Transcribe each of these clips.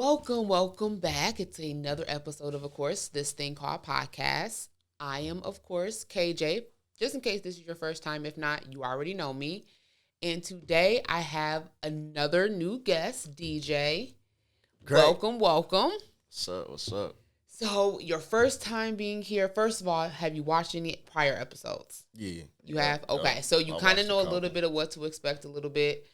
Welcome back. It's another episode of course, this thing called podcast. I am, of course, KJ. Just in case this is your first time, if not, you already know me. And today I have another new guest, DeeJay. Great. Welcome. What's up? So, your first time being here, first of all, have you watched any prior episodes? Yeah. You have? Okay. So, you kind of know a little bit of what to expect a little bit.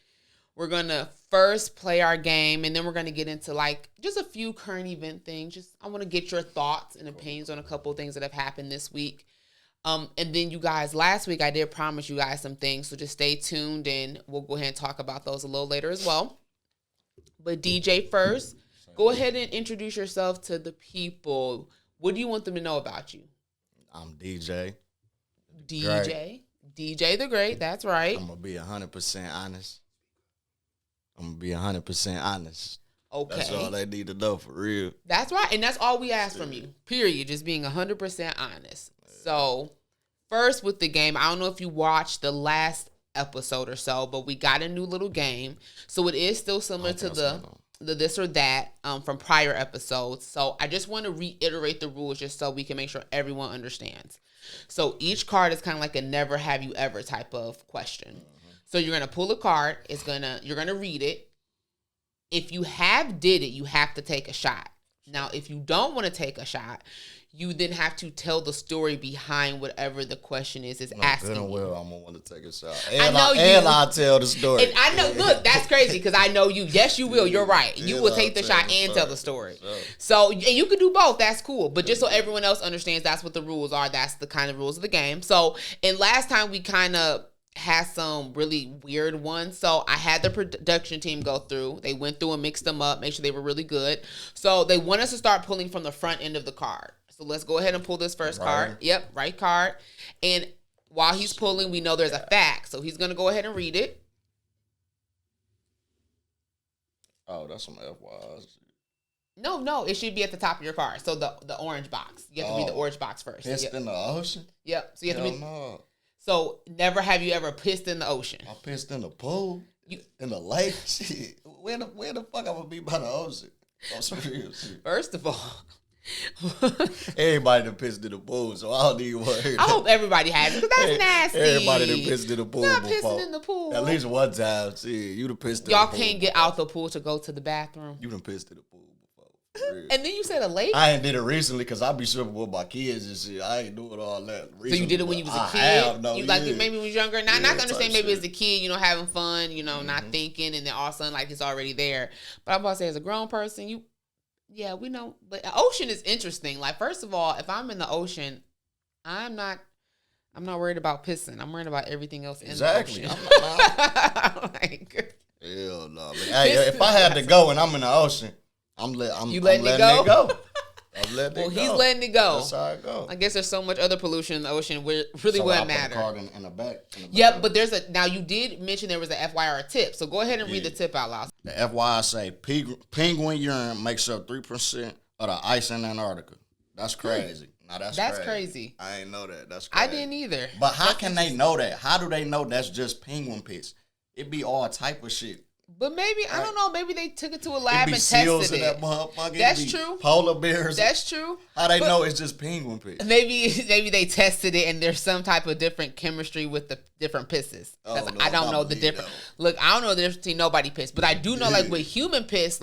We're going to first play our game, and then we're going to get into, just a few current event things. I want to get your thoughts and opinions on a couple of things that have happened this week. And then you guys, last week, I did promise you guys some things, so just stay tuned, and we'll go ahead and talk about those a little later as well. But DeeJay first, go ahead and introduce yourself to the people. What do you want them to know about you? I'm DeeJay. DeeJay. DeeJay the Great, that's right. I'm going to be 100% honest. Okay. That's all they need to know for real. That's right. And that's all we ask from you. Period. Just being 100% honest. So, first with the game, I don't know if you watched the last episode or so, but we got a new little game. So, it is still similar to the this or that from prior episodes. So, I just want to reiterate the rules just so we can make sure everyone understands. So, each card is kind of like a never have you ever type of question. So you're going to pull a card. You're going to read it. If you did it, you have to take a shot. Now, if you don't want to take a shot, you then have to tell the story behind whatever the question is asking good and well, you. I'm going to want to take a shot. And I'll tell the story. And I know, look, that's crazy because I know you. Yes, you will. You're right. You will take the shot and tell the story. So, and you can do both. That's cool. But just so everyone else understands, that's what the rules are. That's the kind of rules of the game. So, and last time we kind of had some really weird ones. So I had the production team go through. They went through and mixed them up, make sure they were really good. So they want us to start pulling from the front end of the card. So let's go ahead and pull this first card. Yep, right card. And while he's pulling, we know there's a fact. So he's going to go ahead and read it. Oh, that's some FYI. No, it should be at the top of your card. So the orange box. You have to read the orange box first. Pissed in the ocean? Yep. So you have to read. No. So, never have you ever pissed in the ocean? I pissed in the pool, in the lake. Shit. Where the fuck I'm going to be by the ocean? On some real shit. First of all. Everybody done pissed in the pool, so I don't even want to hear that. I hope everybody has it, because that's nasty. Everybody done pissed in the pool Not before. pissing in the pool. At least one time. See, you done pissed in Y'all the pool. Y'all can't get out the pool to go to the bathroom. You done pissed in the pool before. And then you said a lake? I ain't did it recently because I be swimming with my kids and shit. I ain't doing all that recently. So you did it when you was a kid? Maybe when you was younger? Not gonna understand maybe as a kid, having fun, not thinking, and then all of a sudden it's already there. But I'm about to say as a grown person, we know. But the ocean is interesting. First of all, if I'm in the ocean, I'm not worried about pissing. I'm worried about everything else in the ocean. Hell no. Hey, if I had to go and I'm in the ocean, I'm letting it go. I'm letting it go. Well, he's letting it go. That's how it go. I guess there's so much other pollution in the ocean where it really wouldn't matter. Put the card in the back. Yep, but now you did mention there was a FYI tip, so go ahead and read the tip out loud. The FYI say penguin urine makes up 3% of the ice in Antarctica. That's crazy. Now that's crazy. I didn't know that. That's crazy. I didn't either. But how can they know that? How do they know that's just penguin piss? It be all type of shit. But maybe, I don't know, maybe they took it to a lab and tested seals in that motherfucker. That's true. Polar bears. That's true. How they know it's just penguin piss? Maybe they tested it and there's some type of different chemistry with the different pisses. I don't know the difference. Look, I don't know the difference between nobody piss, but I do know with human piss,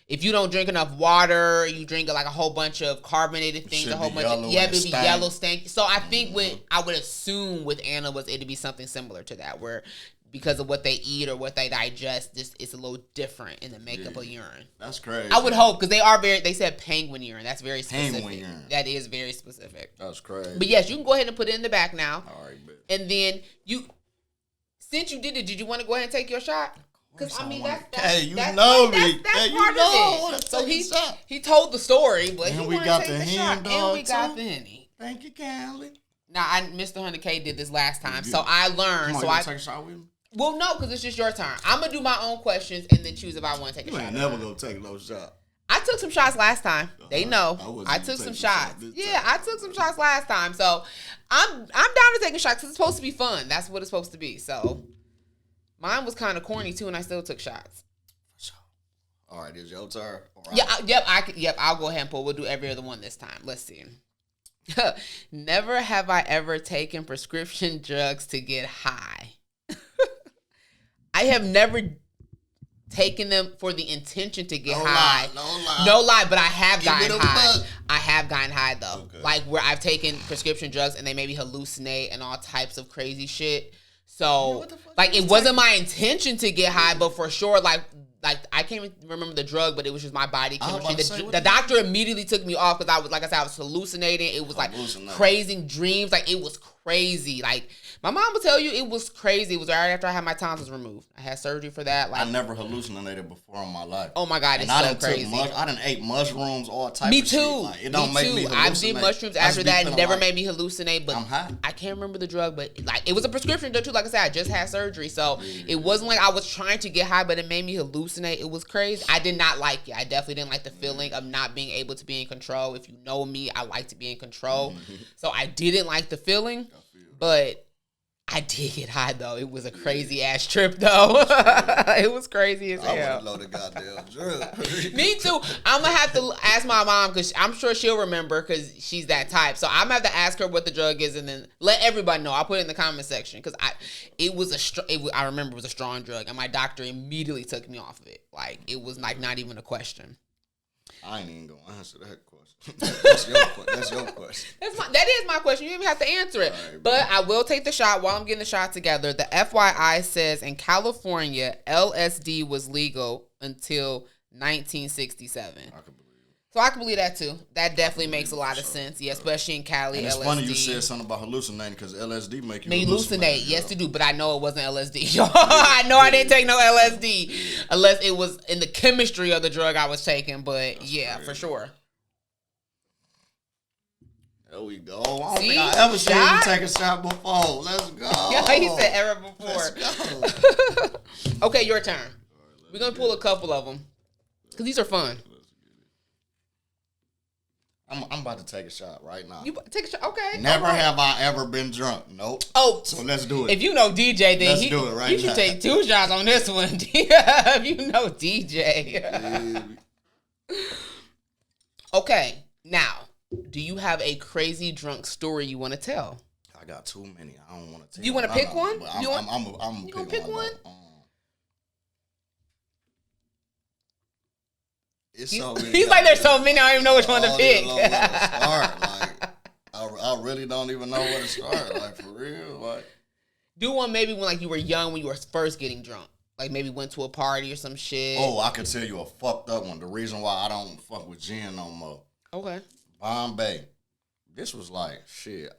if you don't drink enough water, you drink a whole bunch of carbonated things, a whole bunch of maybe yellow stank. So I think I would assume with animals it'd be something similar to that, where because of what they eat or what they digest, it's a little different in the makeup of urine. That's crazy. I would hope, because they said penguin urine. That's very specific. Penguin urine. That is very specific. That's crazy. But yes, you can go ahead and put it in the back now. All right, bet. And then since you did it, did you want to go ahead and take your shot? Because that's me. That's part of it. So he told the story, but and he we got the shot, and we got the Henny. Thank you, Callie. Now, Mr. 100K did this last time, so I learned. Come on, take a shot with me? Well, no, because it's just your turn. I'm going to do my own questions and then choose if I want to take a shot. You ain't never going to take no shot. I took some shots last time. They know. I took some shots. Yeah, I took some shots last time. So I'm down to take a shot because it's supposed to be fun. That's what it's supposed to be. So mine was kind of corny too, and I still took shots. All right, is your turn? I'll go ahead and pull. We'll do every other one this time. Let's see. Never have I ever taken prescription drugs to get high. I have never taken them for the intention to get high. No lie, but I have gotten high. I have gotten high though. Okay. Like where I've taken prescription drugs and they made me hallucinate and all types of crazy shit. So like it wasn't my intention to get high, but for sure like I can't even remember the drug, but it was just my body chemistry. The doctor immediately took me off because I was hallucinating. It was like crazy dreams. Like it was crazy. Like my mom will tell you it was crazy. It was right after I had my tonsils removed. I had surgery for that. Like I never hallucinated before in my life. Oh my God, it's so crazy. I done ate mushrooms, all types of shit. Like, it don't make me hallucinate. I did mushrooms after that. It never made me hallucinate, but I'm high. I can't remember the drug, but like it was a prescription drug too. Like I said, I just had surgery, so it wasn't like I was trying to get high, but it made me hallucinate. It was crazy. I did not like it. I definitely didn't like the feeling of not being able to be in control. If you know me, I like to be in control, so I didn't like the feeling, but I did get high though. It was a crazy ass trip though. It was crazy as hell. I want to know the goddamn drug. Me too. I'm gonna have to ask my mom because I'm sure she'll remember because she's that type. So I'm gonna have to ask her what the drug is and then let everybody know. I'll put it in the comment section because I remember it was a strong drug and my doctor immediately took me off of it. Like it was like not even a question. I ain't even gonna answer that question. That's your question. That is my question. You didn't even have to answer it. Right, but I will take the shot while I'm getting the shot together. The FYI says in California, LSD was legal until 1967. So I can believe that too. That definitely makes a lot of sense. Yeah, especially in Cali. And it's LSD. Funny you said something about hallucinating because LSD make you hallucinate. Yes, to do. But I know it wasn't LSD. I know I didn't take no LSD unless it was in the chemistry of the drug I was taking. But that's crazy. For sure. There we go. I don't think I ever seen you take a shot before. Let's go. Yeah, he said ever before. Let's go. Okay, your turn. We're going to pull a couple of them because these are fun. I'm about to take a shot right now. You take a shot? Okay. Never have I ever been drunk. Nope. Oh. So let's do it. If you know DeeJay, then do it right you should take 2 shots on this one. If you know DeeJay. Okay. Now, do you have a crazy drunk story you want to tell? I got too many. I don't want to tell. You want to pick one? I'm gonna pick one? He's like, there's so many, I don't even know which one to pick. I really don't even know where to start. Like, for real. Like, do one maybe when like you were young, when you were first getting drunk. Like maybe went to a party or some shit. Oh, I could tell you a fucked up one. The reason why I don't fuck with gin no more. Okay. Bombay. This was like, shit.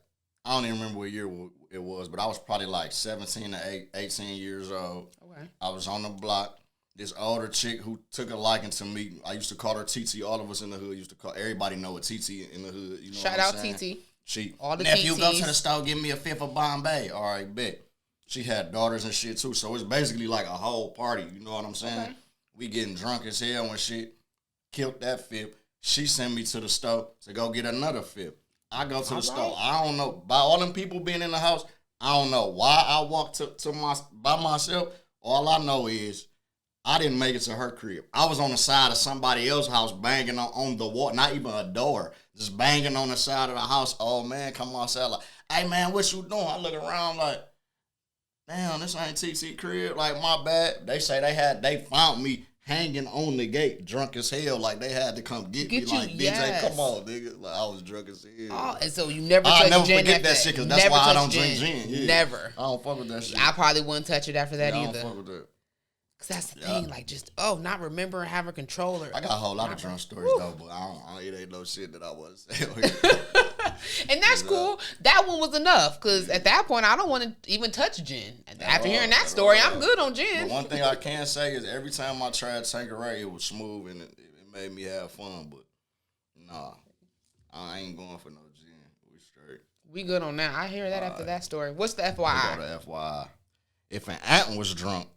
I don't even remember what year it was, but I was probably like 17 to 18 years old. Okay. I was on the block. This older chick who took a liking to me. I used to call her TT. All of us in the hood used to call. Everybody know a TT in the hood. You know Shout out TT. All the nephew TTs. Go to the store, give me a 5th of Bombay. All right, bet. She had daughters and shit too, so it's basically like a whole party. You know what I'm saying? Okay. We getting drunk as hell and shit. Killed that 5th. She sent me to the store to go get another 5th. I go to the store. I don't know. By all them people being in the house, I don't know why I walked by myself. All I know is I didn't make it to her crib. I was on the side of somebody else's house banging on the wall, not even a door, just banging on the side of the house. Oh, man, come outside like, hey, man, what you doing? I look around like, damn, this ain't TT crib. Like, my bad. They say they found me hanging on the gate, drunk as hell. Like, they had to come get me. Like, DeeJay, come on, nigga. Like, I was drunk as hell. Oh, and so you never touch gin. I'll never forget that shit, because that's why I don't drink gin. Yeah. Never. I don't fuck with that shit. I probably wouldn't touch it after that either. I don't fuck with that. Cause that's the thing, like just not remembering having control. I got a whole lot of drunk stories though, but it ain't no shit that I want to say. And that's cool. That one was enough, cause at that point I don't want to even touch gin. After hearing that story, I'm good on gin. But one thing I can say is every time I tried Tanqueray, it was smooth and it made me have fun. But nah, I ain't going for no gin. We straight. We good on that. I hear that after that story. What's the FYI? We got the FYI. If an ant was drunk,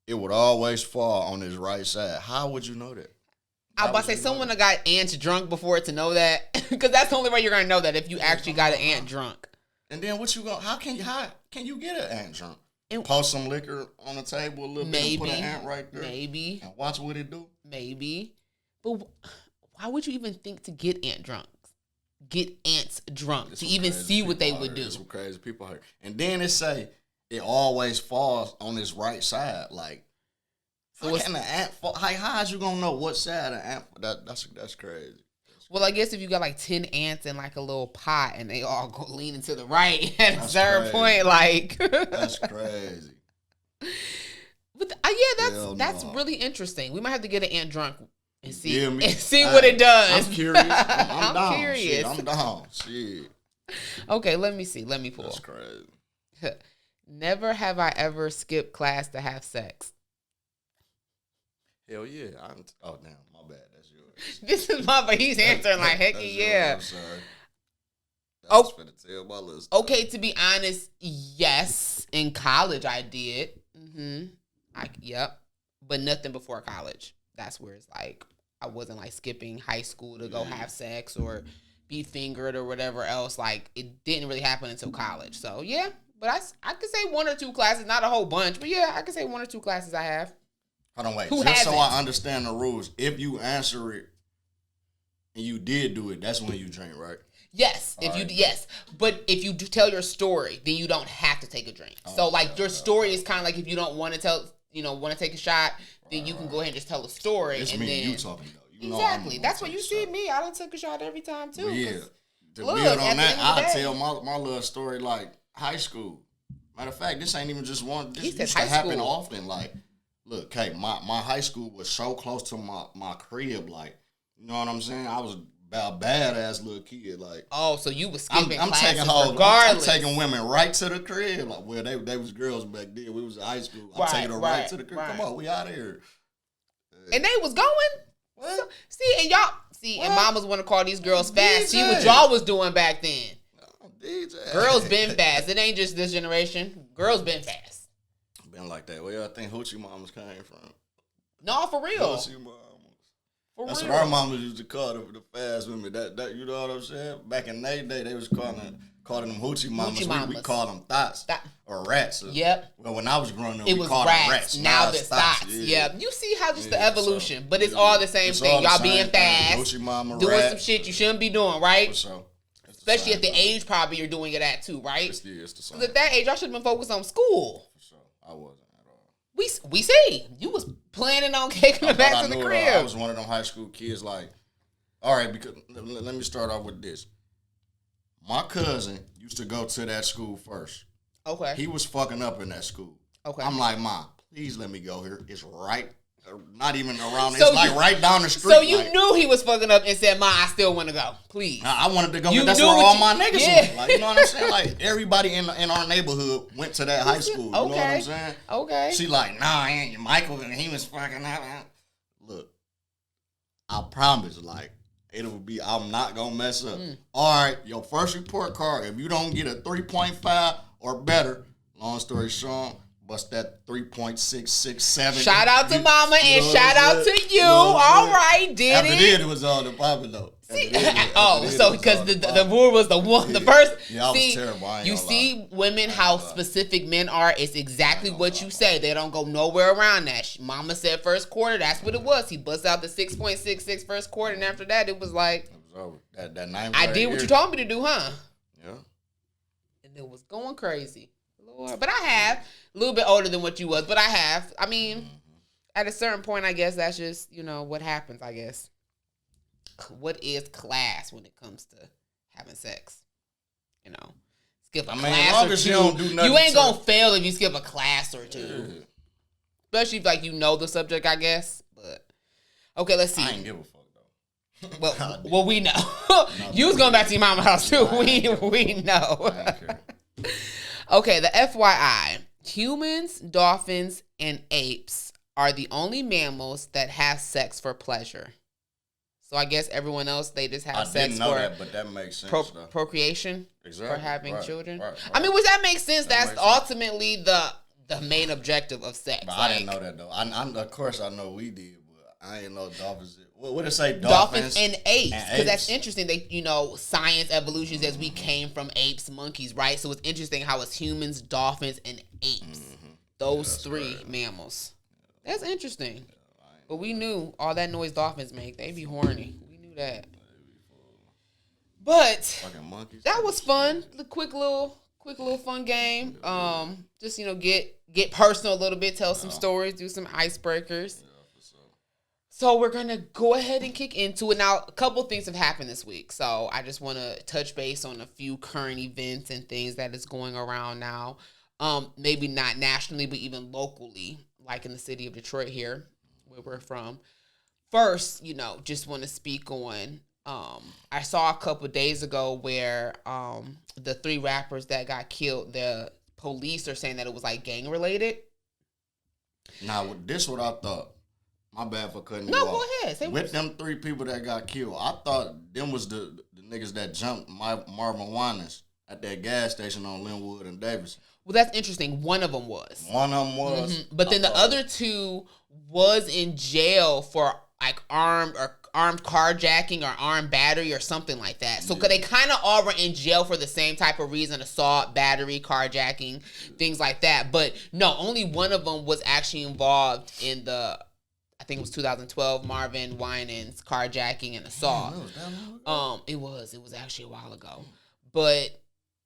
it would always fall on his right side. How would you know that? I was about to say someone that got ants drunk before to know that, because that's the only way you're gonna know that if you actually got an ant drunk. And then what you go? How can you get an ant drunk? And post some liquor on the table a little bit and put an ant right there. Maybe. And watch what it do. Maybe. But why would you even think to get ants drunk to even see what they would do? Some crazy people here. And then it say it always falls on this right side. Like, so how can the ant fall? How is you gonna know what side the ant? That's crazy. Well, I guess if you got like 10 ants in like a little pot and they all go leaning to the right at a certain point, like that's crazy. But that's really interesting. We might have to get an ant drunk and see what it does. I'm curious. I'm down. curious. Shit, I'm down. Shit. Okay, let me see. Let me pull. That's crazy. Never have I ever skipped class to have sex. Hell yeah. Oh damn, my bad. That's yours. This is but he's answering like heck yeah. I'm sorry. That's for the tell my list. Okay, to be honest, yes. In college I did. Yep. But nothing before college. That's where it's like I wasn't like skipping high school to go have sex or be fingered or whatever else. Like it didn't really happen until college. So yeah. But I could say 1 or 2 classes, not a whole bunch, but yeah, I could say 1 or 2 classes I have. Hold on, wait. Just so I understand the rules, if you answer it and you did do it, that's when you drink, right? Yes, yes. But if you do tell your story, then you don't have to take a drink. So like your story is kind of like if you don't want to tell, want to take a shot, then you can go ahead and just tell a story. It's and me then you talking though. Exactly. That's what you see me. I done took a shot every time too. But yeah. To build on that, I tell my little story like high school. Matter of fact, this ain't even just one. This used to happen often. Like, look, Kay, my high school was so close to my crib. Like, you know what I'm saying? I was about badass little kid. Like, oh, so you was skipping I'm classes taking hoes, regardless. I'm taking women right to the crib. Like, well, they was girls back then. We was in high school. I'm taking her right to the crib. Come on, we out of here. And they was going. What? So, and mamas want to call these girls fast. DeeJay. See what y'all was doing back then. DeeJay. Girls been fast. It ain't just this generation. Girls been fast. Been like that. Where I think hoochie mamas came from. No, for real. Hoochie mamas. That's what our mamas used to call the fast women. That you know what I'm saying? Back in their day, they was calling them hoochie mamas. We call them thoughts or rats. Yep. Well, when I was growing up, it we was called them rats. Now it's thoughts. Yeah. You see how just the evolution, but it's all the same thing. Y'all being fast, hoochie mama, doing rat. some shit you shouldn't be doing, right? For sure. Especially at the age probably you're doing it at too, right? It's the same. Because at that age, I should have been focused on school. For sure. I wasn't at all. We see. You was planning on taking it back to the crib. I was one of them high school kids like, all right, because let me start off with this. My cousin used to go to that school first. Okay. He was fucking up in that school. Okay. I'm like, Mom, please let me go here. It's right. Not even around. So it's like right down the street. So you knew he was fucking up and said, "Ma, I still want to go. Please." I wanted to go. That's where all my niggas went. Like, you know what I'm saying? Like everybody in our neighborhood went to that high school. You know what I'm saying? Okay. She like, nah, ain't Michael, and he was fucking up. Look, I promise, like it will be. I'm not gonna mess up. All right, your first report card. If you don't get a 3.5 or better, long story short. Bust that 3.667. Shout out to Mama and shout out to you. All right, did After it? It was all the popping though. So because the rule was the first. Yeah, I was terrible. You see women how specific men are. It's exactly what you say. They don't go nowhere around that. Mama said first quarter. That's what it was. He bust out the 6.66 first quarter, and after that, it was like. It was over. That 9. I did what you told me to do, huh? Yeah. And it was going crazy. Lord. But I have. A little bit older than what you was, but I have. I mean, at a certain point, I guess that's just, what happens, I guess. What is class when it comes to having sex? Skip a class or two. You ain't going to fail if you skip a class or two. Yeah. Especially if, you know the subject, I guess. But, okay, let's see. I ain't give a fuck, though. Well, we know. You was going back to your mama's house, too. We know. I don't care. Okay, the FYI. Humans, dolphins, and apes are the only mammals that have sex for pleasure. So I guess everyone else, they just have sex didn't know for that, but that makes sense, procreation, exactly, for having children. Right. I mean, which that makes sense. That's ultimately the main objective of sex. But I didn't know that, though. Of course, I know we did, but I ain't know dolphins. What did it say? Dolphins and apes. Because that's interesting. They, science evolution says we came from apes, monkeys, right? So it's interesting how it's humans, dolphins, and apes. Mm-hmm. Those three mammals. That's interesting. But we knew all that noise dolphins make. They be horny. We knew that. But that was fun. The quick little fun game. Just get personal a little bit, tell some stories, do some icebreakers. So we're gonna go ahead and kick into it. Now, a couple things have happened this week. So I just want to touch base on a few current events and things that is going around now. Maybe not nationally, but even locally, like in the city of Detroit here, where we're from. First, just want to speak on. I saw a couple days ago where the 3 rappers that got killed, the police are saying that it was like gang related. Now, this what I thought. My bad for cutting you off. No, go ahead. Say with them 3 people that got killed, I thought them was the niggas that jumped Marvin Winans at that gas station on Linwood and Davis. Well, that's interesting. One of them was. Mm-hmm. But then the other 2 was in jail for like armed carjacking or armed battery or something like that. So they kind of all were in jail for the same type of reason: assault, battery, carjacking, things like that. But no, only one of them was actually involved in I think it was 2012 Marvin Winans carjacking and assault. It was actually a while ago. But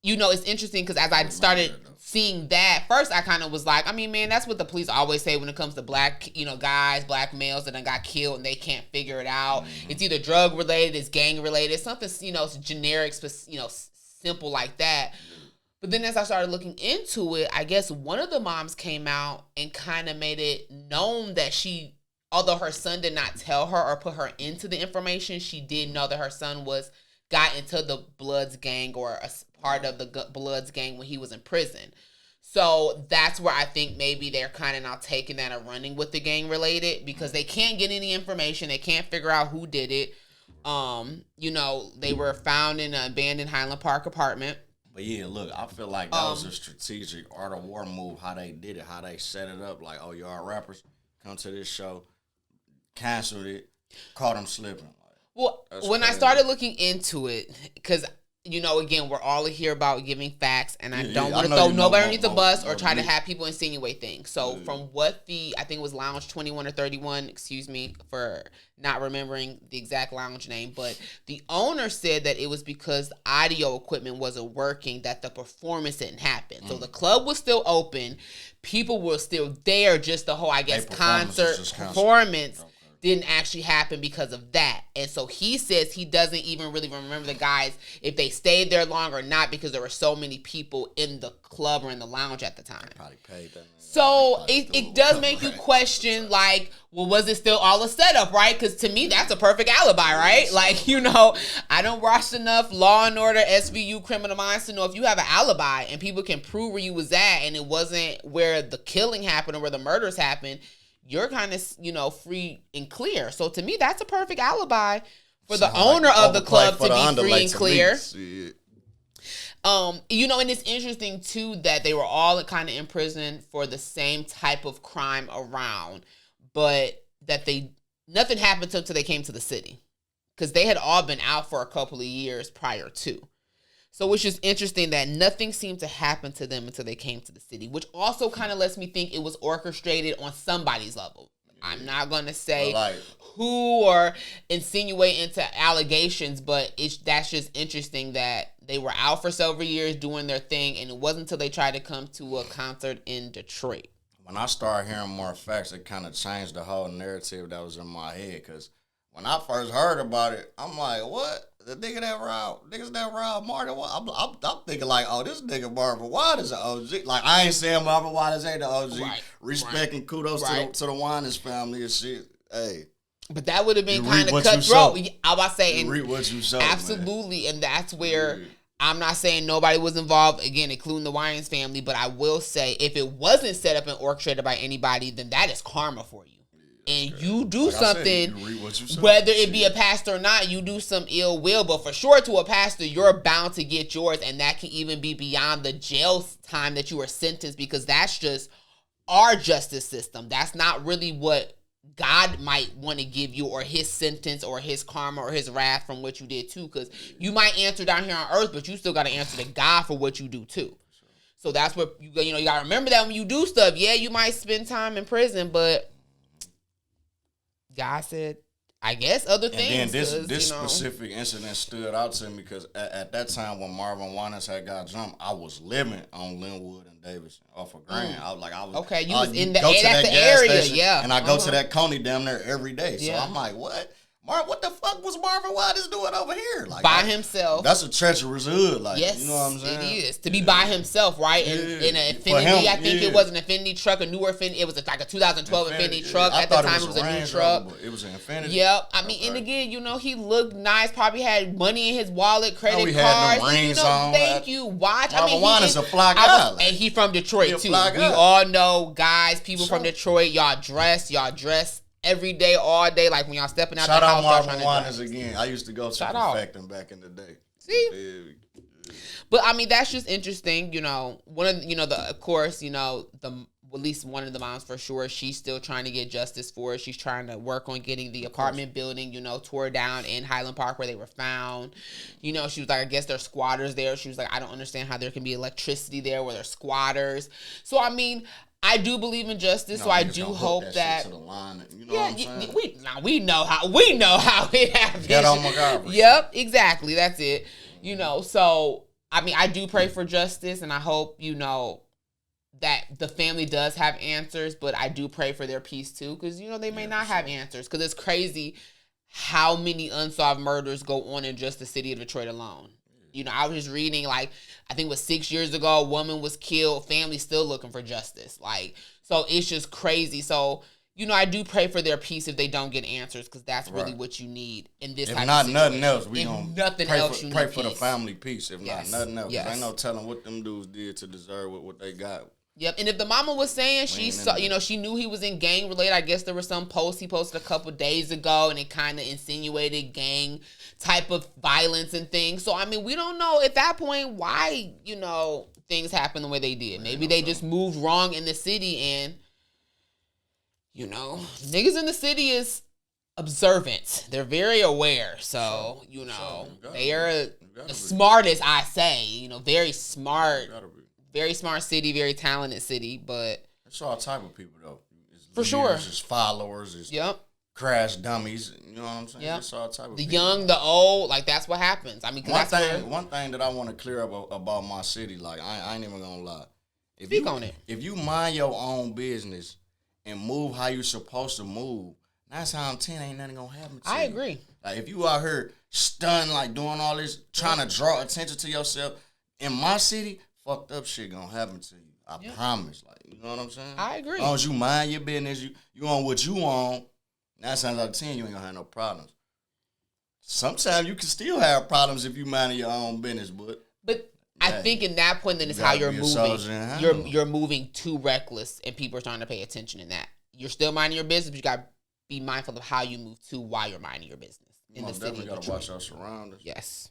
it's interesting because as I started seeing that, first I kind of was like, I mean, man, that's what the police always say when it comes to black, guys, black males that done got killed and they can't figure it out. Mm-hmm. It's either drug related, it's gang related, something, generic, simple like that. But then as I started looking into it, I guess one of the moms came out and kind of made it known that although her son did not tell her or put her into the information, she did know that her son got into the Bloods gang or a part of the Bloods gang when he was in prison. So that's where I think maybe they're kind of now taking that and running with the gang related because they can't get any information. They can't figure out who did it. They were found in an abandoned Highland Park apartment. But yeah, look, I feel like that was a strategic art of war move, how they did it, how they set it up. Like, oh, y'all rappers, come to this show, canceled it, caught them slipping. Well, when I started looking into it, because, again, we're all here about giving facts, and I don't want to throw nobody underneath the bus or try to have people insinuate things. So from what I think it was Lounge 21 or 31, excuse me for not remembering the exact lounge name, but the owner said that it was because the audio equipment wasn't working, that the performance didn't happen. So the club was still open. People were still there, just the whole, concert performance didn't actually happen because of that. And so he says he doesn't even really remember the guys if they stayed there long or not because there were so many people in the club or in the lounge at the time. Probably paid them. So it does make you question, like, well, was it still all a setup, right? Because to me, that's a perfect alibi, right? Like, I don't watch enough Law and Order, SVU, Criminal Minds to know if you have an alibi and people can prove where you was at and it wasn't where the killing happened or where the murders happened, you're kind of, free and clear. So to me, that's a perfect alibi for the owner of the club to be free and clear. And it's interesting too that they were all kind of in prison for the same type of crime around, but that nothing happened to them until they came to the city because they had all been out for a couple of years prior to. So it's just interesting that nothing seemed to happen to them until they came to the city, which also kind of lets me think it was orchestrated on somebody's level. I'm not going to say who or insinuate into allegations, but that's just interesting that they were out for several years doing their thing, and it wasn't until they tried to come to a concert in Detroit. When I started hearing more facts, it kind of changed the whole narrative that was in my head, because when I first heard about it, I'm like, what? The niggas that robbed Martin, I'm thinking like, oh, this nigga Marvin Winans is an OG. Like, I ain't saying Marvin Winans ain't the OG. Right, respect and kudos to the Winans family and shit. Hey. But that would have been kind of cutthroat. I was about to say, read what you sow, absolutely, man. And that's where I'm not saying nobody was involved, again, including the Winans family, but I will say if it wasn't set up and orchestrated by anybody, then that is karma for you. And you do something, whether it be a pastor or not, you do some ill will. But for sure, to a pastor, you're bound to get yours. And that can even be beyond the jail time that you were sentenced, because that's just our justice system. That's not really what God might want to give you, or his sentence or his karma or his wrath from what you did too. Because you might answer down here on earth, but you still got to answer to God for what you do too. So that's what you got to remember that when you do stuff. Yeah, you might spend time in prison, but God said, I guess other things. And then this specific incident stood out to me because at that time when Marvin Winans had got jumped, I was living on Linwood and Davidson off of Grand. I was okay. You was in that's the area, station, yeah. And I go to that Coney damn there every day. So I'm like, what? What the fuck was Marvin Winans doing over here? Like by himself. That's a treacherous hood. Like, yes, you know what I'm saying? It is. To be by himself, right? In an Infinity, I think it was an Infinity truck, a newer Infinity. It was like a 2012 Infinity truck. At the time, it was a new truck. It was an Infinity. Yep. I mean, and again, he looked nice. Probably had money in his wallet, credit cards. Had them rings on. Thank you. Watch. Marvin Winans a fly guy. And he from Detroit, too. We all know, guys, people from Detroit, y'all dress every day, all day. Like when y'all stepping out the house. Shout out Marvin Winans again. I used to go to Perfecting back in the day. See? But I mean, that's just interesting. One of of course, at least one of the moms for sure, she's still trying to get justice for it. She's trying to work on getting the apartment building, tore down in Highland Park where they were found. She was like, I guess there's squatters there. She was like, I don't understand how there can be electricity there where there's squatters. So, I mean, I do believe in justice, so I do hope that. To the line, what I'm saying? we know how it happens. Get on my garbage. Yep, exactly. That's it. So I mean, I do pray for justice, and I hope that the family does have answers, but I do pray for their peace too, because they may not have answers, because it's crazy how many unsolved murders go on in just the city of Detroit alone. I was just reading, like, I think it was 6 years ago, a woman was killed, family still looking for justice. Like, so it's just crazy. So, I do pray for their peace if they don't get answers, because that's really what you need in this type of situation. If not nothing else, we gonna pray for the family peace. If not nothing else, ain't no telling what them dudes did to deserve what they got. Yep, and if the mama was saying she saw, she knew he was in gang related. I guess there was some post he posted a couple days ago, and it kind of insinuated gang type of violence and things. So I mean, we don't know at that point why things happen the way they did. Maybe they just moved wrong in the city, and niggas in the city is observant. They're very aware. So they are the smartest, I say. Very smart. Very smart city, very talented city, but it's all type of people though. For sure, it's followers, it's crash dummies. You know what I'm saying? It's all type of the people. Young, the old, like that's what happens. I mean, one thing that I want to clear up about my city, like I ain't even gonna lie. Speak on it. If you mind your own business and move how you supposed to move, 9 times out of 10 ain't nothing gonna happen to you. I agree. Like if you out here stunned, like doing all this, trying to draw attention to yourself, in my city, fucked up shit gonna happen to you. I promise. Like, you know what I'm saying? I agree. As long as you mind your business, you on what you on, 9 times out of 10, you ain't gonna have no problems. Sometimes you can still have problems if you mind your own business, but I think in that point, then it's how you're moving. You're moving too reckless, and people are starting to pay attention in that. You're still minding your business, but you gotta be mindful of how you move to while you're minding your business in the city. Definitely gotta watch our surroundings. Yes.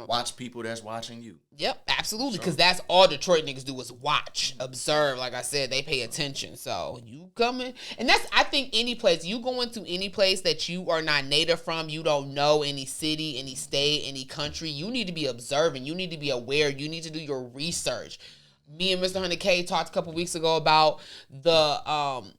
Watch people that's watching you. Yep, absolutely. Because that's all Detroit niggas do is watch, observe. Like I said, they pay attention. So you coming, and that's, I think, any place you go into, any place that you are not native from, you don't know any city, any state, any country. You need to be observing. You need to be aware. You need to do your research. Me and Mr. 100K talked a couple weeks ago about the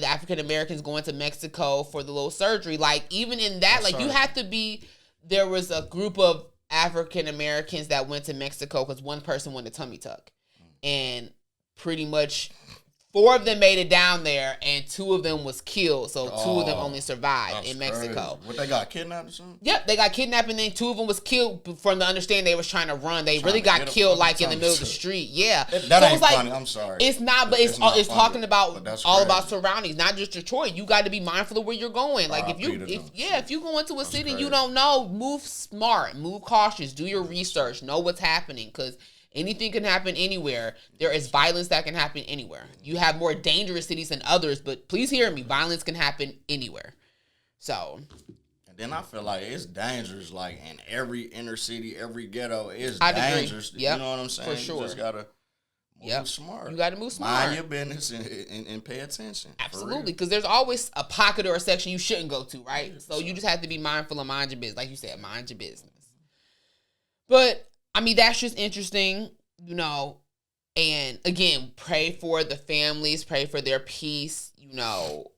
African Americans going to Mexico for the little surgery. Like even in that, you have to be. There was a group of African Americans that went to Mexico because one person wanted a tummy tuck. And pretty much 4 of them made it down there and 2 of them was killed. So 2 of them only survived in Mexico. What, they got kidnapped or something? Yep, they got kidnapped and then 2 of them was killed. From the understanding, they was trying to run. They really got killed like in the middle of the street. Yeah. That ain't funny. I'm sorry. It's not, but it's talking about all about surroundings, not just Detroit. You got to be mindful of where you're going. Like if you go into a city you don't know, move smart, move cautious, do your research, know what's happening, because anything can happen anywhere. There is violence that can happen anywhere. You have more dangerous cities than others, but please hear me. Violence can happen anywhere. So. And then I feel like it's dangerous. Like in every inner city, every ghetto is I'd dangerous. Agree. Yep, you know what I'm saying? For sure. You just gotta Move smart. You got to move smart. Mind your business and pay attention. Absolutely, because there's always a pocket or a section you shouldn't go to, right? So you just have to be mindful of mind your business. Like you said, mind your business. But, I mean, that's just interesting, you know. And, again, pray for the families. Pray for their peace, you know.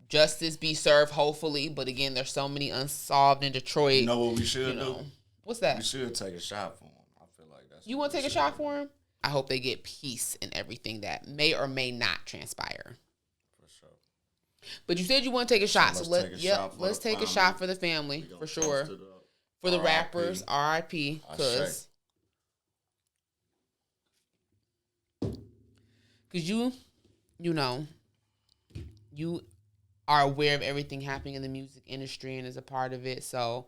Justice be served, hopefully. But, again, there's so many unsolved in Detroit. You know what we should do? What's that? We should take a shot for him. I feel like that's. You want to take a shot for him? I hope they get peace in everything that may or may not transpire. For sure. But you said you want to take a shot, so let's take a shot for the family, for sure. For the rappers, R.I.P. Because you know, you are aware of everything happening in the music industry and is a part of it. So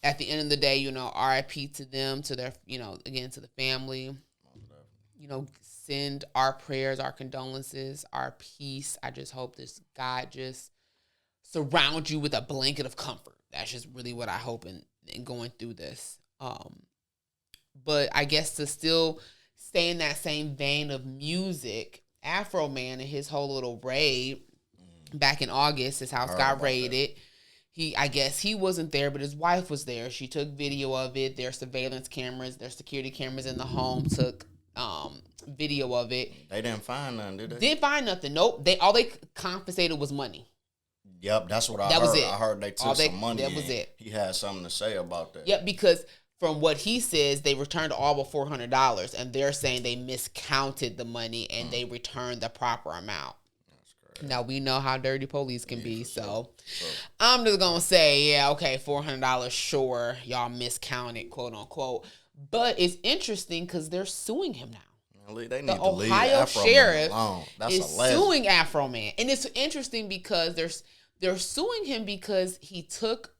at the end of the day, you know, R.I.P. to them, to their, you know, again, to the family. You know, send our prayers, our condolences, our peace. I just hope this God just surrounds you with a blanket of comfort. That's just really what I hope in going through this. But I guess to still stay in that same vein of music, Afroman and his whole little raid back in August, his house got raided. I guess he wasn't there, but his wife was there. She took video of it. Their surveillance cameras, their security cameras in the home took video of it. They didn't find nothing, did they? Didn't find nothing. Nope. All they confiscated was money. Yep, that's what I heard. Was it. I heard they took some money. That was it. He had something to say about that. Yep, because from what he says, they returned all but $400, and they're saying they miscounted the money and they returned the proper amount. That's crazy. Now we know how dirty police can be, so I'm just gonna say, yeah, okay, $400, sure, y'all miscounted, quote unquote. But it's interesting because they're suing him now. They need the to leave Ohio sheriff is suing Afroman, and it's interesting because they're suing him because he took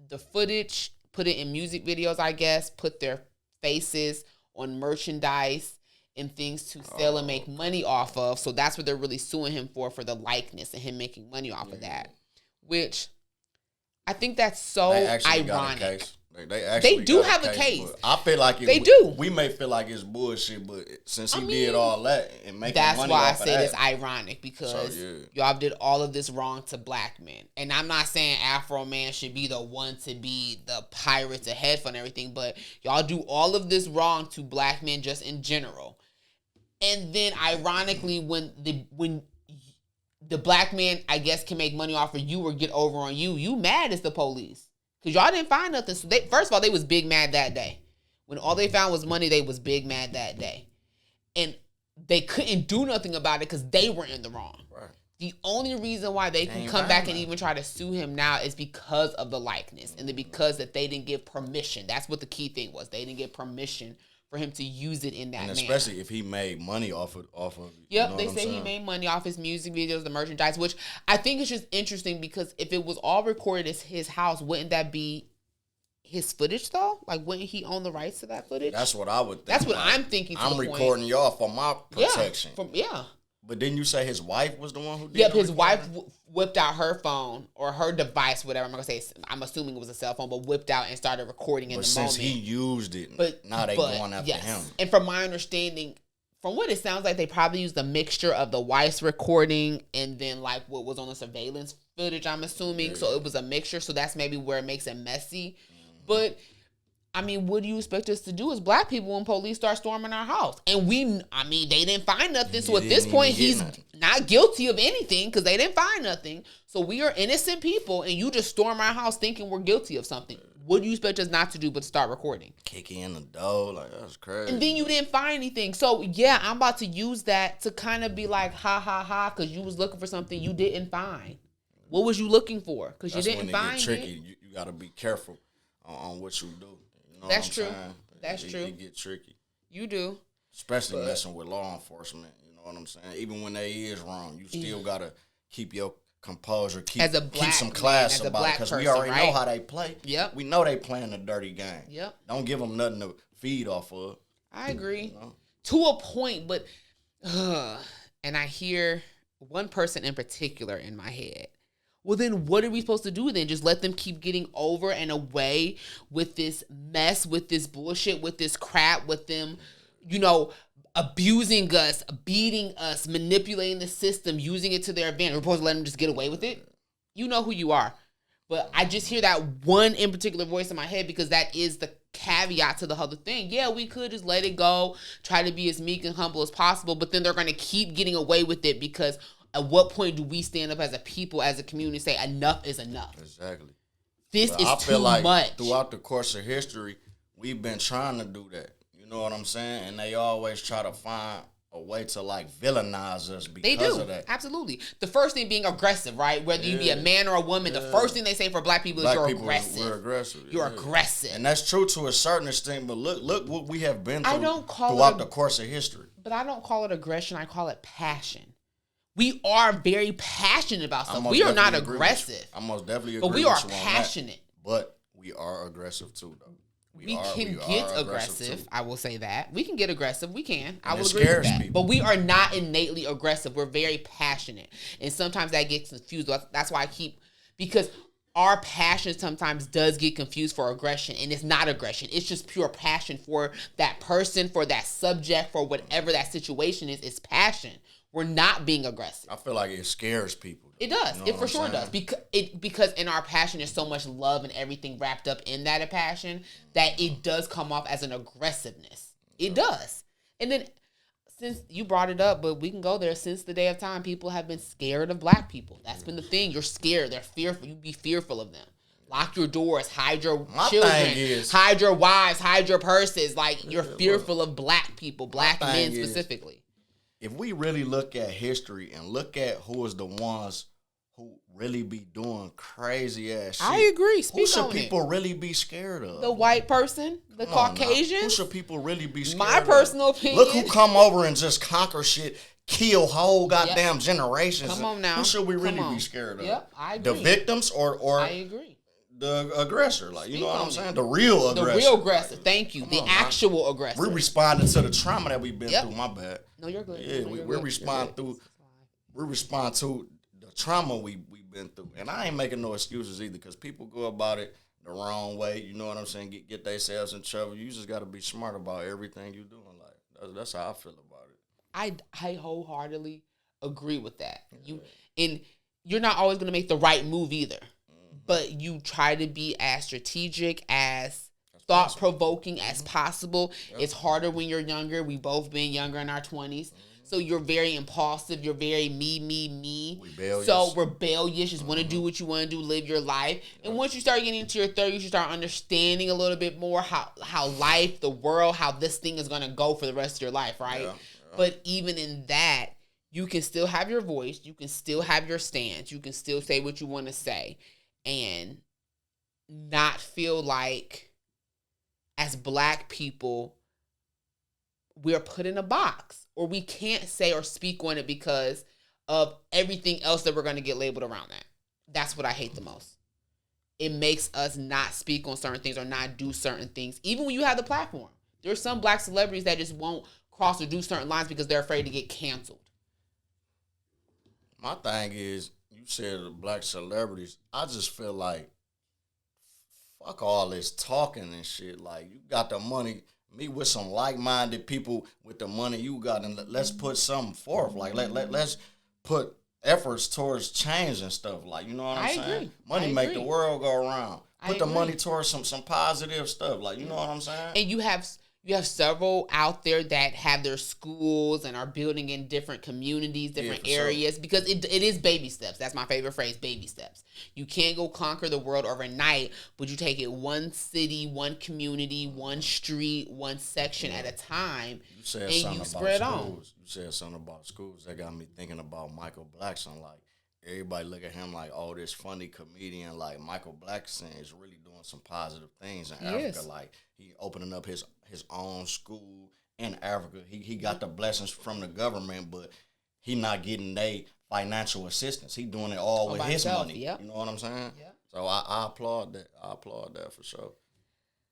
the footage, put it in music videos, I guess, put their faces on merchandise and things to sell and make money off of. So that's what they're really suing him for the likeness and him making money off of that, which I think that's so ironic. They do have a case. I feel like they do. We may feel like it's bullshit, but since he did all that and making money off of that. That's why I say it's ironic because y'all did all of this wrong to black men. And I'm not saying Afroman should be the one to be the pirates ahead for and everything, but y'all do all of this wrong to black men just in general. And then ironically, when the black man, I guess, can make money off of you or get over on you, you mad as the police. Because y'all didn't find nothing. So first of all, they was big mad that day. When all they found was money, they was big mad that day. And they couldn't do nothing about it because they were in the wrong. Right. The only reason why they can come back and even try to sue him now is because of the likeness. And because that they didn't give permission. That's what the key thing was. They didn't get permission for him to use it in that manner. Especially if he made money off of Yep, you know they say he made money off his music videos, the merchandise, which I think is just interesting because if it was all recorded as his house, wouldn't that be his footage though? Like, wouldn't he own the rights to that footage? That's what I would think. That's what I'm thinking. I'm recording y'all for my protection. Yeah. But didn't you say his wife was the one who did Yep, his wife whipped out her phone or her device, whatever. I'm assuming it was a cell phone, but whipped out and started recording in the moment. But since he used it, now they going after him. And from my understanding, from what it sounds like, they probably used a mixture of the wife's recording and then like what was on the surveillance footage, I'm assuming. Yeah. So it was a mixture. So that's maybe where it makes it messy. Mm-hmm. But I mean, what do you expect us to do as black people when police start storming our house? And they didn't find nothing. So at this point, he's not guilty of anything because they didn't find nothing. So we are innocent people, and you just storm our house thinking we're guilty of something. What do you expect us not to do but start recording? Kick in the door, like, that's crazy. And then you didn't find anything. So, yeah, I'm about to use that to kind of be like, ha, ha, ha, because you was looking for something you didn't find. What was you looking for? Because you didn't find it. That's when it get tricky. You got to be careful on what you do. That's true. That's true. It get tricky. You do. Especially messing with law enforcement. You know what I'm saying? Even when they is wrong, you still got to keep your composure, keep some class about it. Because we already know how they play. Yep. We know they playing a dirty game. Yep. Don't give them nothing to feed off of. I agree. You know? To a point, but... and I hear one person in particular in my head. Well, then what are we supposed to do then? Just let them keep getting over and away with this mess, with this bullshit, with this crap, with them, abusing us, beating us, manipulating the system, using it to their advantage. We're supposed to let them just get away with it. You know who you are. But I just hear that one in particular voice in my head because that is the caveat to the other thing. Yeah, we could just let it go, try to be as meek and humble as possible, but then they're going to keep getting away with it because at what point do we stand up as a people, as a community, and say enough is enough? Exactly. This is I feel too like much. Throughout the course of history, we've been trying to do that. You know what I'm saying? And they always try to find a way to like villainize us because of that. Absolutely. The first thing being aggressive, right? Whether you be a man or a woman, the first thing they say for black people is you're aggressive. We're aggressive. You're aggressive. And that's true to a certain extent, but look what we have been through throughout the course of history. But I don't call it aggression, I call it passion. We are very passionate about stuff. We are not aggressive. I most definitely agree with you. But we are passionate. But we are aggressive too, though. We can get aggressive. I will say that. We can get aggressive. We can. I will agree with that. People. But we are not innately aggressive. We're very passionate. And sometimes that gets confused. That's why because our passion sometimes does get confused for aggression. And it's not aggression. It's just pure passion for that person, for that subject, for whatever that situation is. It's passion. We're not being aggressive. I feel like it scares people. It does. You know it for sure does. Because in our passion, there's so much love and everything wrapped up in that passion that it does come off as an aggressiveness. It does. And then, since you brought it up, but we can go there. Since the day of time, people have been scared of black people. That's been the thing. You're scared. They're fearful. You be fearful of them. Lock your doors. Hide your children. Hide your wives. Hide your purses. Like, you're fearful of black people. Black men specifically. If we really look at history and look at who is the ones who really be doing crazy ass shit. I agree. Who should people really be scared of? The white person? The Caucasian? Who should people really be scared of? My personal opinion. Look who come over and just conquer shit, kill whole goddamn generations. Come on now. Who should we really be scared of? Yep, I agree. The victims or I agree. The aggressor, like, you know what I'm saying? The real aggressor. The real aggressor. Thank you. The actual aggressor. We're responding to the trauma that we've been through. My bad. No, you're good. Yeah, we respond to the trauma we've been through. And I ain't making no excuses either, because people go about it the wrong way. You know what I'm saying? Get themselves in trouble. You just got to be smart about everything you do in life. That's how I feel about it. I wholeheartedly agree with that. You're not always going to make the right move either. But you try to be as strategic, as thought-provoking as possible. Yep. It's harder when you're younger. We've both been younger in our 20s. So you're very impulsive. You're very me. Rebellious. So rebellious. Just want to do what you want to do, live your life. And once you start getting into your 30s, you start understanding a little bit more how life, the world, how this thing is going to go for the rest of your life, right? Yeah. But even in that, you can still have your voice. You can still have your stance. You can still say what you want to say. And not feel like, as black people, we're put in a box, or we can't say or speak on it because of everything else that we're going to get labeled around that. That's what I hate the most. It makes us not speak on certain things or not do certain things, even when you have the platform. There's some black celebrities that just won't cross or do certain lines because they're afraid to get canceled. My thing is, you said black celebrities, I just feel like, fuck all this talking and shit. Like, you got the money, meet with some like-minded people with the money you got, and let's put something forth. Like, let's put efforts towards change and stuff. Like, you know what I'm saying? Agree. Money make the world go around. Put the money towards some positive stuff. Like, you know what I'm saying? And you have several out there that have their schools and are building in different communities, different areas, because it is baby steps. That's my favorite phrase, baby steps. You can't go conquer the world overnight, but you take it one city, one community, one street, one section at a time, and you spread on. You said something about schools. That got me thinking about Michael Blackson. Like, everybody look at him like, oh, this funny comedian. Like, Michael Blackson is really doing some positive things in Africa. Like, he opening up his own school in Africa. He got the blessings from the government, but he not getting they financial assistance. He doing it all with his money. Yep. You know what I'm saying? Yep. So I applaud that. I applaud that for sure.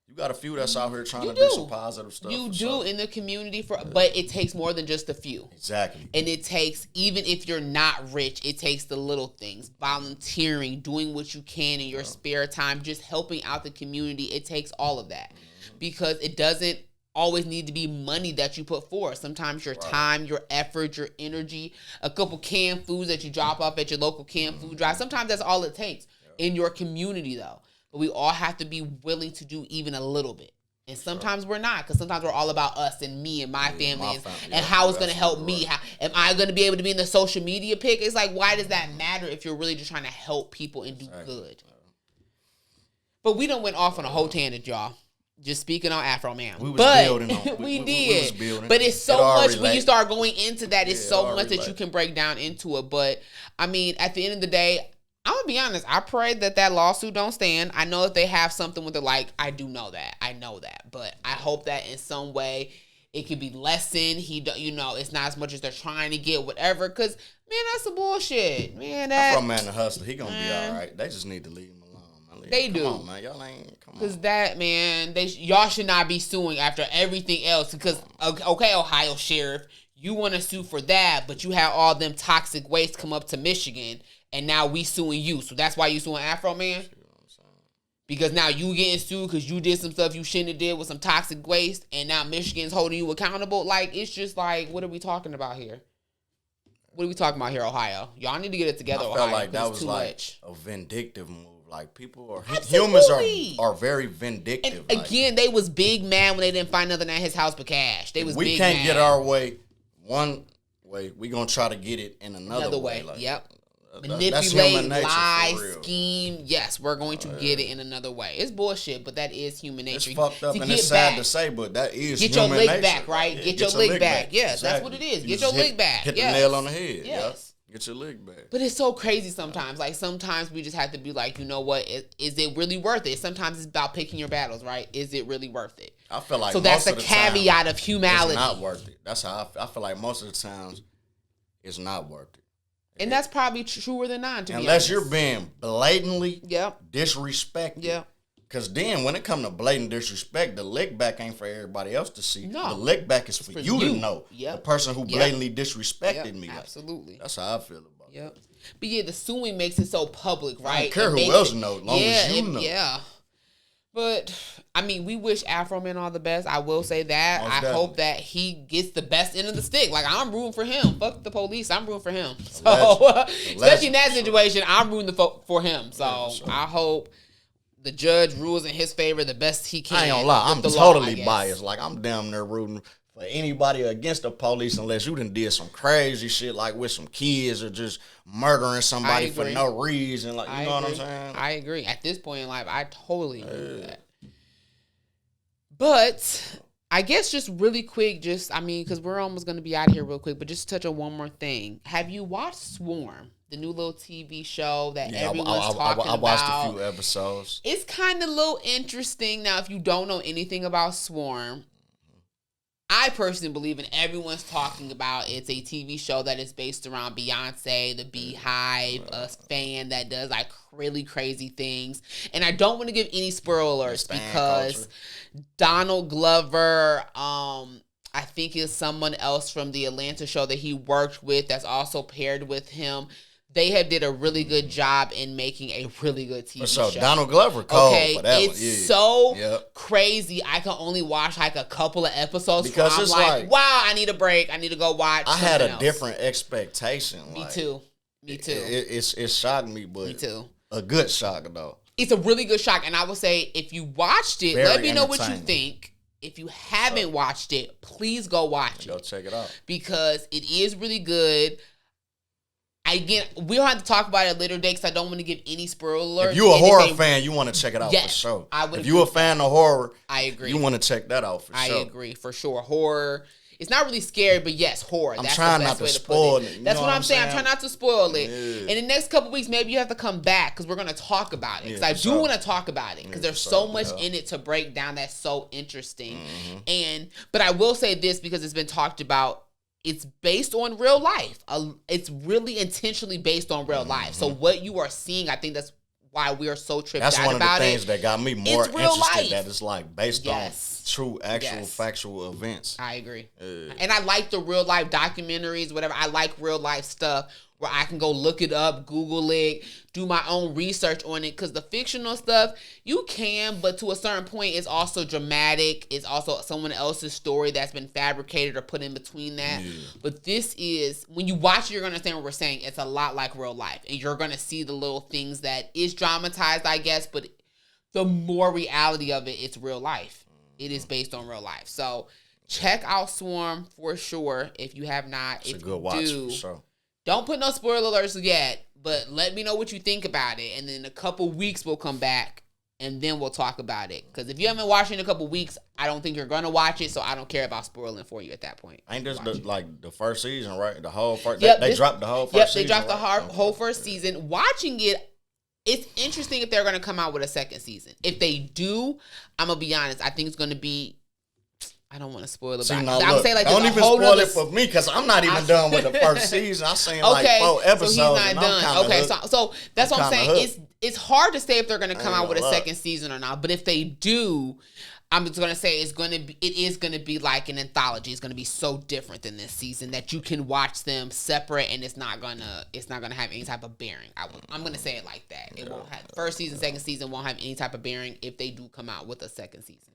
You got a few that's out here trying to do some positive stuff. You do in the community, but it takes more than just a few. Exactly. And it takes, even if you're not rich, it takes the little things. Volunteering, doing what you can in your spare time, just helping out the community. It takes all of that. Because it doesn't always need to be money that you put forth. Sometimes your time, your effort, your energy, a couple canned foods that you drop off at your local canned food drive. Sometimes that's all it takes in your community, though. But we all have to be willing to do even a little bit. And sometimes we're not, because sometimes we're all about us and me and my family and how it's going to help me. How, am I going to be able to be in the social media pic? It's like, why does that matter if you're really just trying to help people and do good? But we done went off on a whole tangent, y'all. Just speaking on Afroman. We was building on. we did. We was building. But it's so much when you start going into that. It's so much that you can break down into it. But, I mean, at the end of the day, I'm going to be honest. I pray that lawsuit don't stand. I know if they have something with it, like, I do know that. I know that. But I hope that in some way it could be lessened. It's not as much as they're trying to get, whatever. Because, man, that's some bullshit. Man, Afroman the hustler. He going to be all right. They just need to leave him. They do. Come on, man. Y'all ain't, come on. Because that, man, y'all should not be suing after everything else. Because, okay, Ohio Sheriff, you want to sue for that, but you have all them toxic waste come up to Michigan, and now we suing you. So that's why you suing Afroman? Because now you getting sued because you did some stuff you shouldn't have did with some toxic waste, and now Michigan's holding you accountable? Like, it's just like, what are we talking about here? What are we talking about here, Ohio? Y'all need to get it together, Ohio. I felt like that was like much. A vindictive move. Like, people are, humans are very vindictive. And again, they was big mad when they didn't find nothing at his house but cash. They was big mad. We can't get our way one way. We gonna try to get it in another way. Like, yep. Manipulate, lie, scheme. Yes, we're going to get it in another way. It's bullshit, but that is human nature. It's fucked up and it's sad to say, but that is get human nature. Get your lick back, right? Yeah, get your lick back. Yes, exactly. That's what it is. Get your lick back. Hit the nail on the head. Yes. Get your leg back. But it's so crazy sometimes. Like, sometimes we just have to be like, you know what? Is it really worth it? Sometimes it's about picking your battles, right? Is it really worth it? I feel like so that's a caveat of humanity. It's not worth it. That's how I feel like most of the times it's not worth it. And that's probably truer than not, to be honest. Unless you're being blatantly disrespected. Yeah. Because then when it comes to blatant disrespect, the lick back ain't for everybody else to see. No. The lick back is for you to know. The person who blatantly disrespected me. Absolutely. That's how I feel about it. But yeah, the suing makes it so public, right? I don't care who else knows, as long as you know. Yeah. But, I mean, we wish Afroman all the best. I will say that. Most I definitely. hope that he gets the best end of the stick. Like, I'm rooting for him. Fuck the police. I'm rooting for him. So, especially in that situation, I'm rooting for him. So, I hope the judge rules in his favor the best he can. I ain't gonna lie. I'm totally biased. Like, I'm damn near rooting for anybody against the police unless you done did some crazy shit like with some kids or just murdering somebody for no reason. Like, you know what I'm saying? I agree. At this point in life, I totally agree with that. But I guess just really quick, because we're almost going to be out of here real quick, but just touch on one more thing. Have you watched Swarm, the new little TV show that everyone's talking about? I watched a few episodes. It's kind of a little interesting. Now, if you don't know anything about Swarm, I personally believe, and everyone's talking about, it's a TV show that is based around Beyonce, the Beehive, a fan that does like really crazy things. And I don't want to give any spoilers because Donald Glover, I think is someone else from the Atlanta show that he worked with that's also paired with him. They have did a really good job in making a really good TV show. So Donald Glover cold for that it's so crazy. I can only watch like a couple of episodes because I'm it's like, wow, I need a break. I need to go watch. I had a different expectation. Me too. It shocked me, but me too. A good shock though. It's a really good shock, and I will say if you watched it, let me know what you think. If you haven't watched it, please go watch it. Go check it out because it is really good. Again, we don't have to talk about it later date because I don't want to give any spoiler. If you're a horror fan, you want to check it out for sure. If you're a fan of horror, I agree. You want to check that out for sure. I agree, for sure. Horror. It's not really scary, but yes, horror. I'm trying not to spoil it. That's what I'm saying. I'm trying not to spoil it. Yeah. In the next couple weeks, maybe you have to come back because we're going to talk about it. Because I do want to talk about it because there's so much in it to break down that's so interesting. But I will say this because it's been talked about. It's based on real life. It's really intentionally based on real life. So what you are seeing, I think that's why we are so tripped out about it. That's one of the things that got me more interested. That it's like based on true, actual, factual events. I agree. And I like the real life documentaries, whatever. I like real life stuff where I can go look it up, Google it, do my own research on it. Because the fictional stuff, you can, but to a certain point, it's also dramatic. It's also someone else's story that's been fabricated or put in between that. Yeah. But this is, when you watch it, you're going to understand what we're saying. It's a lot like real life. And you're going to see the little things that is dramatized, I guess, but the more reality of it, it's real life. It is based on real life. So check out Swarm for sure if you have not. It's a good watch for sure. Don't put no spoiler alerts yet, but let me know what you think about it. And then in a couple weeks, we'll come back, and then we'll talk about it. Because if you haven't watched it in a couple weeks, I don't think you're going to watch it, so I don't care about spoiling for you at that point. Ain't this the first season, right? The whole first they dropped the whole first season. Yep, they dropped the whole first season. Watching it, it's interesting if they're going to come out with a second season. If they do, I'm going to be honest, I think it's going to be... I don't want to spoil it. I would say like don't even spoil it for me because I'm not even done with the first season. I seen like 4 episodes. So he's not done. Okay, so that's what I'm saying. It's hard to say if they're going to come out with a second season or not. But if they do, I'm just going to say it is going to be like an anthology. It's going to be so different than this season that you can watch them separate, and it's not gonna have any type of bearing. I'm going to say it like that. It won't have first season, second season won't have any type of bearing if they do come out with a second season.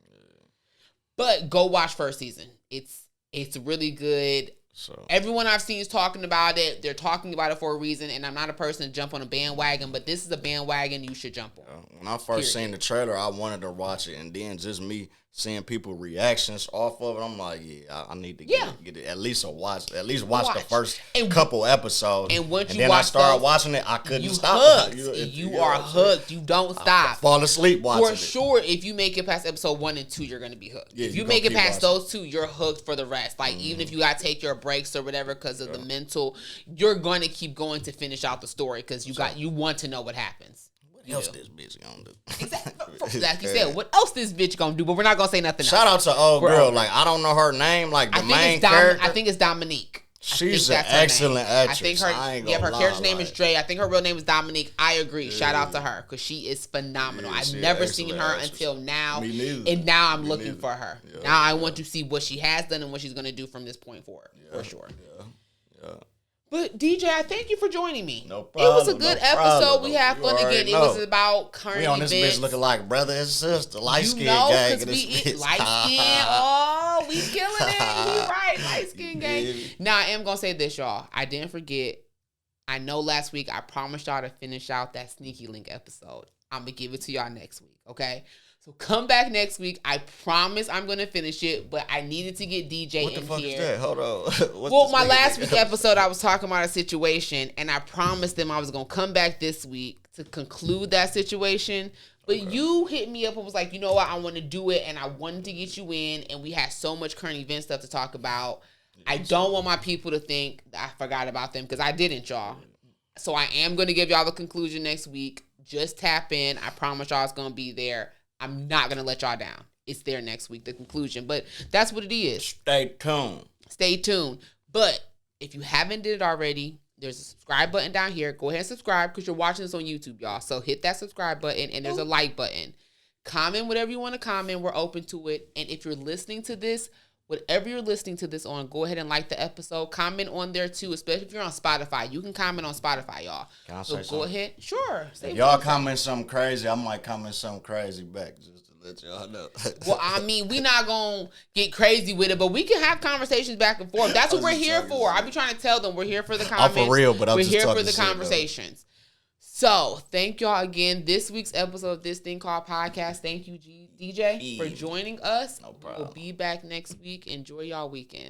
But go watch first season. It's really good. So everyone I've seen is talking about it. They're talking about it for a reason, and I'm not a person to jump on a bandwagon, but this is a bandwagon you should jump on. When I first seen the trailer, I wanted to watch it, and then just me seeing people reactions off of it, I'm like, I need to get it at least watch the first couple episodes. And once you then I started watching it, I couldn't stop. You are hooked. You don't stop. I fall asleep watching it. For sure, if you make it past episode 1 and 2, you're gonna be hooked. Yeah, if you make it past those 2, you're hooked for the rest. Like even if you gotta take your breaks or whatever because of the mental, you're going to keep going to finish out the story because you want to know what happens. What else this bitch gonna do? Exactly. Like you said, what else this bitch gonna do? But we're not gonna say nothing else. Shout out to old girl. Like, I don't know her name. Like, the main character. I think it's Dominique. She's an excellent actress. I think her character's name is Dre. I think her real name is Dominique. I agree. Shout out to her because she is phenomenal. I've never seen her until now. Me neither. And now I'm looking for her. Yeah. Now I want to see what she has done and what she's gonna do from this point forward. For sure. Yeah. But DeeJay, I thank you for joining me. No problem. It was a good episode. We had fun again. It was about current events. We on this bitch looking like brother and sister, light skin gang. Light skin. Oh, we killing it. We right, light skin gang. Now I am gonna say this, y'all. I didn't forget. I know last week I promised y'all to finish out that Sneaky Link episode. I'm gonna give it to y'all next week. Okay. So come back next week. I promise I'm going to finish it, but I needed to get DeeJay in here. What the fuck is that? Hold on. Well, my last week episode, I was talking about a situation, and I promised them I was going to come back this week to conclude that situation. But you hit me up and was like, you know what? I want to do it, and I wanted to get you in, and we had so much current event stuff to talk about. I don't want my people to think I forgot about them, because I didn't, y'all. So I am going to give y'all the conclusion next week. Just tap in. I promise y'all it's going to be there. I'm not going to let y'all down. It's there next week, the conclusion. But that's what it is. Stay tuned. But if you haven't did it already, there's a subscribe button down here. Go ahead and subscribe because you're watching this on YouTube, y'all. So hit that subscribe button, and there's a like button. Comment whatever you want to comment. We're open to it. And if you're listening to this, whatever you're listening to this on, go ahead and like the episode. Comment on there too, especially if you're on Spotify. You can comment on Spotify, y'all. Can I say something? Go ahead. Sure. If y'all comment something crazy, I might comment something crazy back just to let y'all know. Well, I mean, we not going to get crazy with it, but we can have conversations back and forth. That's what we're here for. I be trying to tell them we're here for the comments. I'm for real, but I'm just here for the conversations. So, thank y'all again. This week's episode of This Thing Called Podcast. Thank you, DeeJay, for joining us. No problem. We'll be back next week. Enjoy y'all weekend.